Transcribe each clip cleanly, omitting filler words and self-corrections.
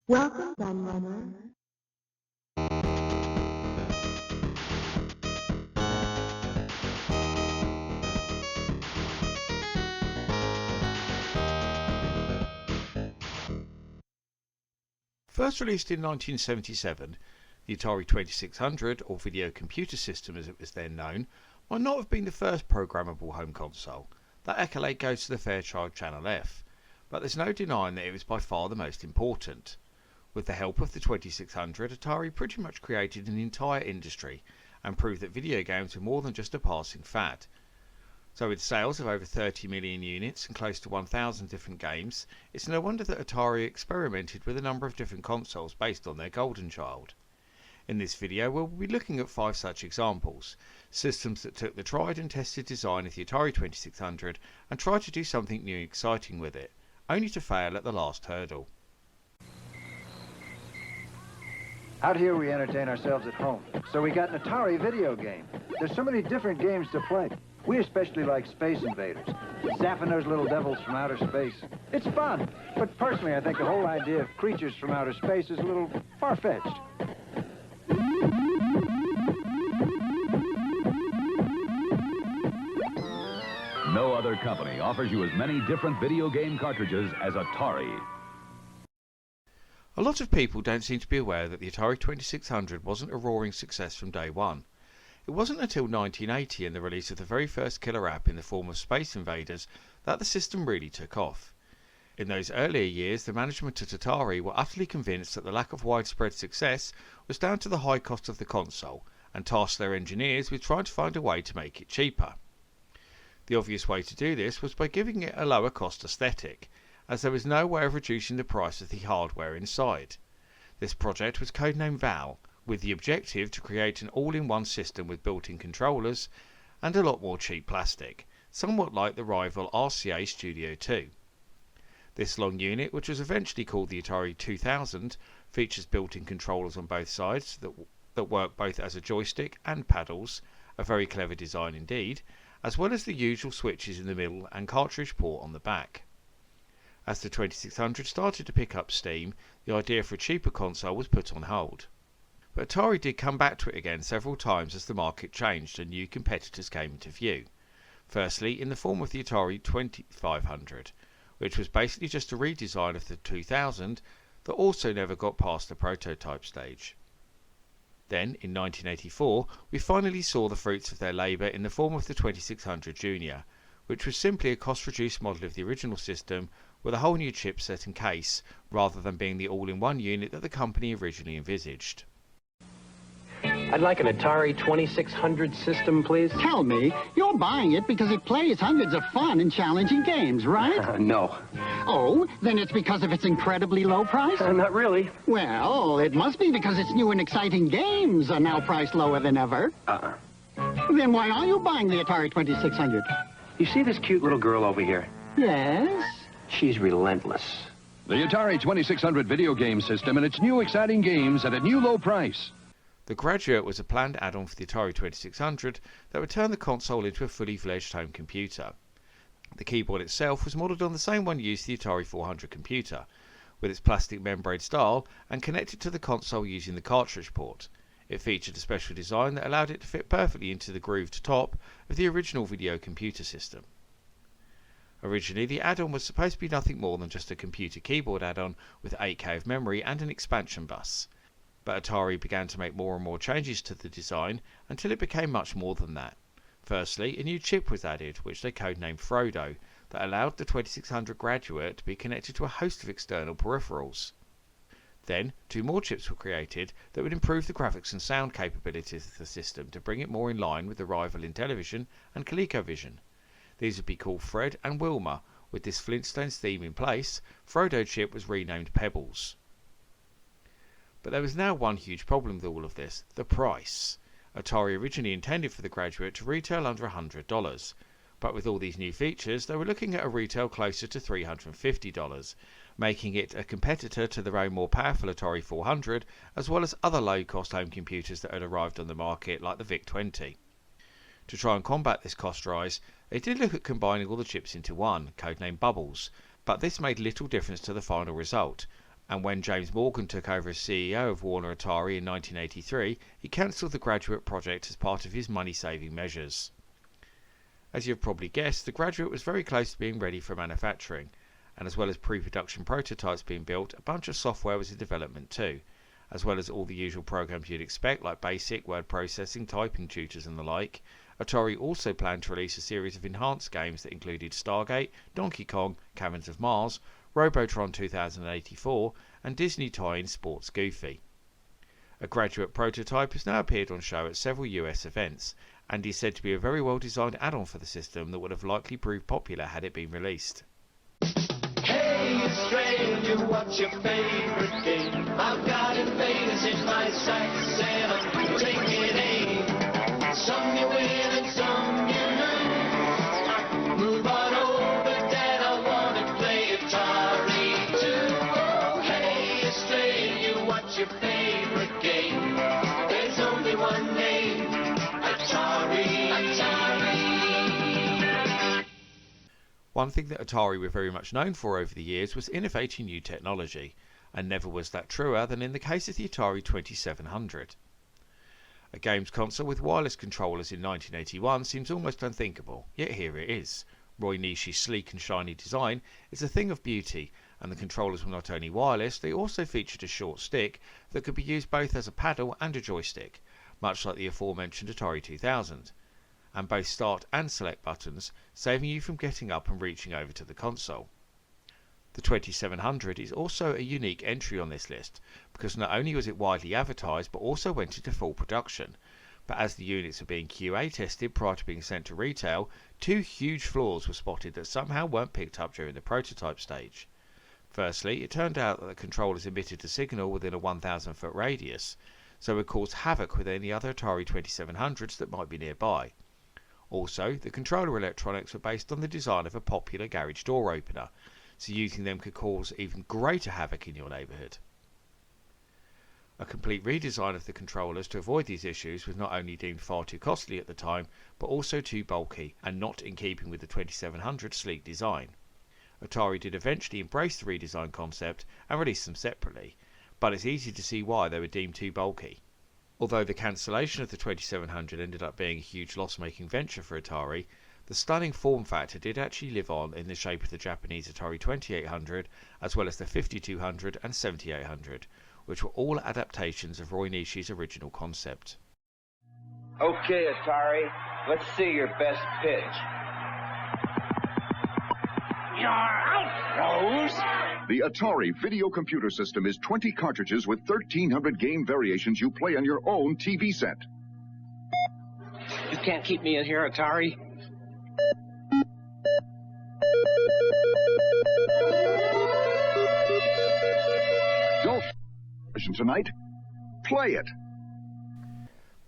Welcome, Gunrunner. First released in 1977, the Atari 2600, or Video Computer System as it was then known, might not have been the first programmable home console. That accolade goes to the Fairchild Channel F, but there's no denying that it was by far the most important. With the help of the 2600, Atari pretty much created an entire industry and proved that video games were more than just a passing fad. So with sales of over 30 million units and close to 1,000 different games, it's no wonder that Atari experimented with a number of different consoles based on their golden child. In this video we'll be looking at 5 such examples, systems that took the tried and tested design of the Atari 2600 and tried to do something new and exciting with it, only to fail at the last hurdle. Out here we entertain ourselves at home, so we got an Atari video game. There's so many different games to play. We especially like Space Invaders, zapping those little devils from outer space. It's fun, but personally I think the whole idea of creatures from outer space is a little far-fetched. No other company offers you as many different video game cartridges as Atari. A lot of people don't seem to be aware that the Atari 2600 wasn't a roaring success from day one. It wasn't until 1980 and the release of the very first killer app in the form of Space Invaders that the system really took off. In those earlier years, the management at Atari were utterly convinced that the lack of widespread success was down to the high cost of the console and tasked their engineers with trying to find a way to make it cheaper. The obvious way to do this was by giving it a lower cost aesthetic, as there was no way of reducing the price of the hardware inside. This project was codenamed VAL, with the objective to create an all-in-one system with built-in controllers and a lot more cheap plastic, somewhat like the rival RCA Studio 2. This long unit, which was eventually called the Atari 2000, features built-in controllers on both sides that work both as a joystick and paddles, a very clever design indeed, as well as the usual switches in the middle and cartridge port on the back. As the 2600 started to pick up steam, the idea for a cheaper console was put on hold. But Atari did come back to it again several times as the market changed and new competitors came into view. Firstly, in the form of the Atari 2500, which was basically just a redesign of the 2000 that also never got past the prototype stage. Then, in 1984, we finally saw the fruits of their labour in the form of the 2600 Junior, which was simply a cost-reduced model of the original system with a whole new chipset and case, rather than being the all-in-one unit that the company originally envisaged. I'd like an Atari 2600 system, please. Tell me, you're buying it because it plays hundreds of fun and challenging games, right? No. Oh, then it's because of its incredibly low price? Not really. Well, it must be because its new and exciting games are now priced lower than ever. Then why are you buying the Atari 2600? You see this cute little girl over here? Yes? She's relentless. The Atari 2600 video game system and its new exciting games at a new low price. The Graduate was a planned add-on for the Atari 2600 that would turn the console into a fully fledged home computer. The keyboard itself was modelled on the same one used for the Atari 400 computer, with its plastic membrane style and connected to the console using the cartridge port. It featured a special design that allowed it to fit perfectly into the grooved top of the original video computer system. Originally, the add-on was supposed to be nothing more than just a computer keyboard add-on with 8K of memory and an expansion bus. But Atari began to make more and more changes to the design until it became much more than that. Firstly, a new chip was added, which they codenamed Frodo, that allowed the 2600 Graduate to be connected to a host of external peripherals. Then, 2 more chips were created that would improve the graphics and sound capabilities of the system to bring it more in line with the rival Intellivision and ColecoVision. These would be called Fred and Wilma. With this Flintstones theme in place, Frodo chip was renamed Pebbles. But there was now one huge problem with all of this: the price. Atari originally intended for the Graduate to retail under $100, but with all these new features they were looking at a retail closer to $350, making it a competitor to their own more powerful Atari 400 as well as other low-cost home computers that had arrived on the market like the VIC-20. To try and combat this cost rise, they did look at combining all the chips into one, codenamed Bubbles, but this made little difference to the final result. And when James Morgan took over as CEO of Warner Atari in 1983, he cancelled the Graduate project as part of his money-saving measures. As you've probably guessed, the Graduate was very close to being ready for manufacturing, and as well as pre-production prototypes being built, a bunch of software was in development too, as well as all the usual programs you'd expect like BASIC, word processing, typing tutors and the like. Atari also planned to release a series of enhanced games that included Stargate, Donkey Kong, Caverns of Mars, Robotron 2084 and Disney tie-in Sports Goofy. A Graduate prototype has now appeared on show at several US events, and is said to be a very well designed add-on for the system that would have likely proved popular had it been released. Hey Australia, what's your favorite game? I've got invaders in my sights and I'm taking aim. Some you win and some you lose. Move on over, Dad, I wanna play Atari too. Oh, hey Australia, what's your favorite game? There's only one name, Atari. One thing that Atari were very much known for over the years was innovating new technology, and never was that truer than in the case of the Atari 2700. A games console with wireless controllers in 1981 seems almost unthinkable, yet here it is. Roy Nishi's sleek and shiny design is a thing of beauty, and the controllers were not only wireless, they also featured a short stick that could be used both as a paddle and a joystick, much like the aforementioned Atari 2000. And both start and select buttons, saving you from getting up and reaching over to the console. The 2700 is also a unique entry on this list, because not only was it widely advertised but also went into full production. But as the units were being QA tested prior to being sent to retail, two huge flaws were spotted that somehow weren't picked up during the prototype stage. Firstly, it turned out that the controllers emitted a signal within a 1,000 foot radius, so would cause havoc with any other Atari 2700s that might be nearby. Also, the controller electronics were based on the design of a popular garage door opener, so using them could cause even greater havoc in your neighbourhood. A complete redesign of the controllers to avoid these issues was not only deemed far too costly at the time, but also too bulky and not in keeping with the 2700's sleek design. Atari did eventually embrace the redesign concept and release them separately, but it's easy to see why they were deemed too bulky. Although the cancellation of the 2700 ended up being a huge loss-making venture for Atari, the stunning form factor did actually live on in the shape of the Japanese Atari 2800, as well as the 5200 and 7800, which were all adaptations of Roy Nishi's original concept. Okay, Atari, let's see your best pitch. You're out, Rose. The Atari video computer system is 20 cartridges with 1,300 game variations you play on your own TV set. You can't keep me in here, Atari. Don't tonight. Play it.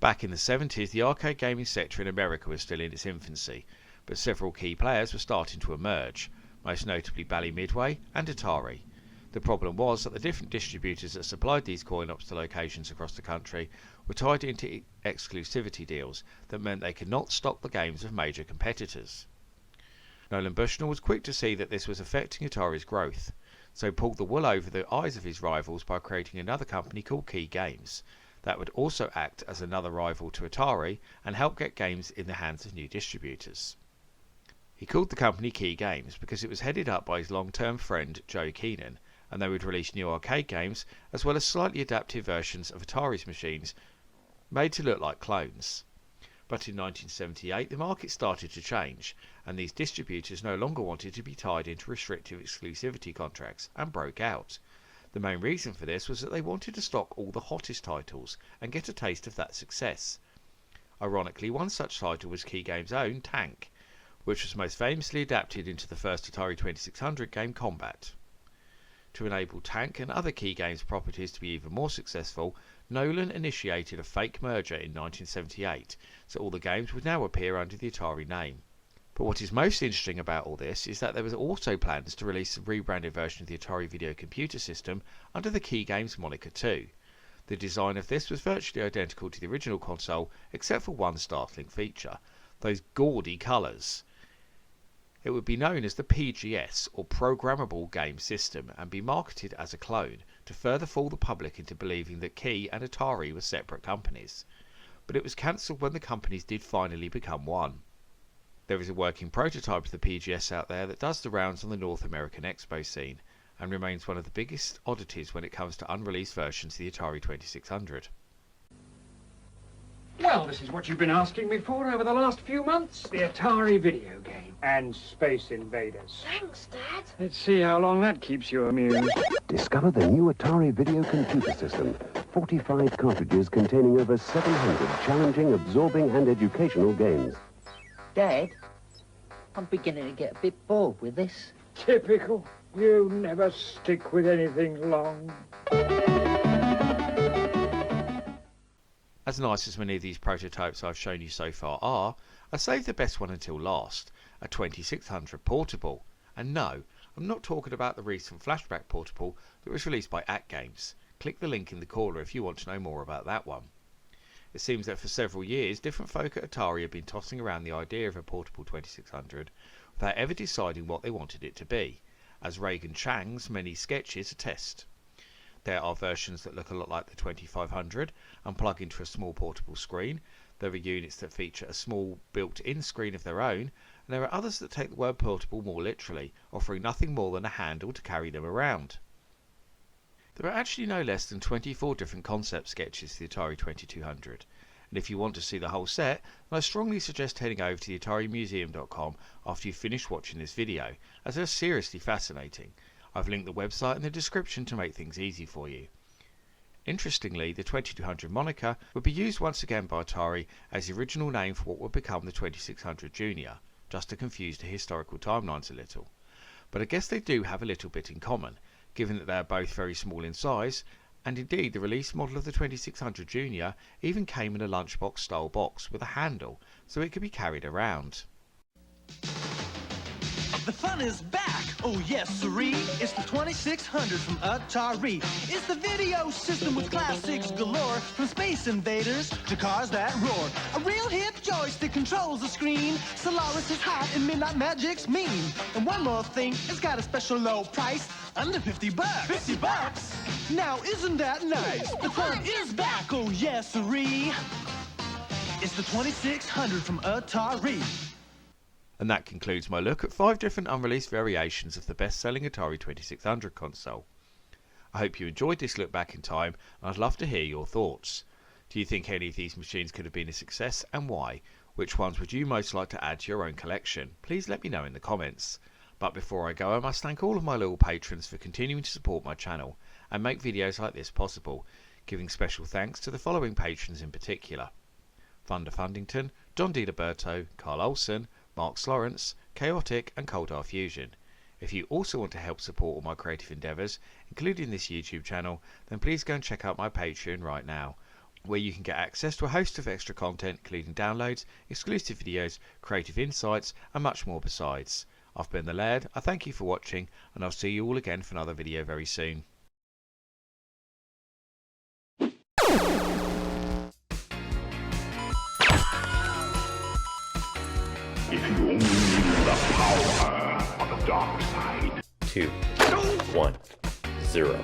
Back in the 70s, the arcade gaming sector in America was still in its infancy, but several key players were starting to emerge, most notably Bally Midway and Atari. The problem was that the different distributors that supplied these coin-ops to locations across the country were tied into exclusivity deals that meant they could not stock the games of major competitors. Nolan Bushnell was quick to see that this was affecting Atari's growth, so pulled the wool over the eyes of his rivals by creating another company called Key Games that would also act as another rival to Atari and help get games in the hands of new distributors. He called the company Key Games because it was headed up by his long-term friend Joe Keenan, and they would release new arcade games as well as slightly adapted versions of Atari's machines made to look like clones. But in 1978 the market started to change, and these distributors no longer wanted to be tied into restrictive exclusivity contracts and broke out. The main reason for this was that they wanted to stock all the hottest titles and get a taste of that success. Ironically, one such title was Key Games' own Tank, which was most famously adapted into the first Atari 2600 game Combat. To enable Tank and other Key Games properties to be even more successful, Nolan initiated a fake merger in 1978, so all the games would now appear under the Atari name. But what is most interesting about all this is that there was also plans to release a rebranded version of the Atari video computer system under the Key Games moniker too. The design of this was virtually identical to the original console, except for one startling feature: those gaudy colours. It would be known as the PGS, or Programmable Game System, and be marketed as a clone to further fool the public into believing that Key and Atari were separate companies. But it was cancelled when the companies did finally become one. There is a working prototype of the PGS out there that does the rounds on the North American Expo scene, and remains one of the biggest oddities when it comes to unreleased versions of the Atari 2600. Well, this is what you've been asking me for over the last few months. The Atari video game and Space Invaders. Thanks, Dad. Let's see how long that keeps you amused. Discover the new Atari video computer system. 45 cartridges containing over 700 challenging, absorbing and educational games. Dad, I'm beginning to get a bit bored with this. Typical. You never stick with anything long. As nice as many of these prototypes I've shown you so far are, I saved the best one until last, a 2600 portable. And no, I'm not talking about the recent flashback portable that was released by ACT Games. Click the link in the corner if you want to know more about that one. It seems that for several years, different folk at Atari have been tossing around the idea of a portable 2600 without ever deciding what they wanted it to be, as Reagan Chang's many sketches attest. There are versions that look a lot like the 2500 and plug into a small portable screen. There are units that feature a small built-in screen of their own, and there are others that take the word portable more literally, offering nothing more than a handle to carry them around. There are actually no less than 24 different concept sketches for the Atari 2200, and if you want to see the whole set, then I strongly suggest heading over to the AtariMuseum.com after you've finished watching this video, as they're seriously fascinating. I've linked the website in the description to make things easy for you. Interestingly, the 2200 moniker would be used once again by Atari as the original name for what would become the 2600 Junior, just to confuse the historical timelines a little. But I guess they do have a little bit in common, given that they are both very small in size, and indeed the release model of the 2600 Junior even came in a lunchbox style box with a handle, so it could be carried around. The fun is back, oh yes siree. It's the 2600 from Atari. It's the video system with classics galore, from Space Invaders to cars that roar. A real hip joystick controls the screen. Solaris is hot and Midnight Magic's mean. And one more thing, it's got a special low price, under 50 bucks. 50 bucks? Now isn't that nice? The fun is back, oh yes siree. It's the 2600 from Atari. And that concludes my look at 5 different unreleased variations of the best-selling Atari 2600 console. I hope you enjoyed this look back in time, and I'd love to hear your thoughts. Do you think any of these machines could have been a success, and why? Which ones would you most like to add to your own collection? Please let me know in the comments. But before I go, I must thank all of my loyal patrons for continuing to support my channel and make videos like this possible, giving special thanks to the following patrons in particular: Thunder Fundington, John DiLiberto, Carl Olsen, Mark Lawrence, Chaotic and Coldar Fusion. If you also want to help support all my creative endeavours, including this YouTube channel, then please go and check out my Patreon right now, where you can get access to a host of extra content, including downloads, exclusive videos, creative insights and much more besides. I've been the Laird, I thank you for watching, and I'll see you all again for another video very soon. If you only knew the power of the dark side. 2, 1, 0.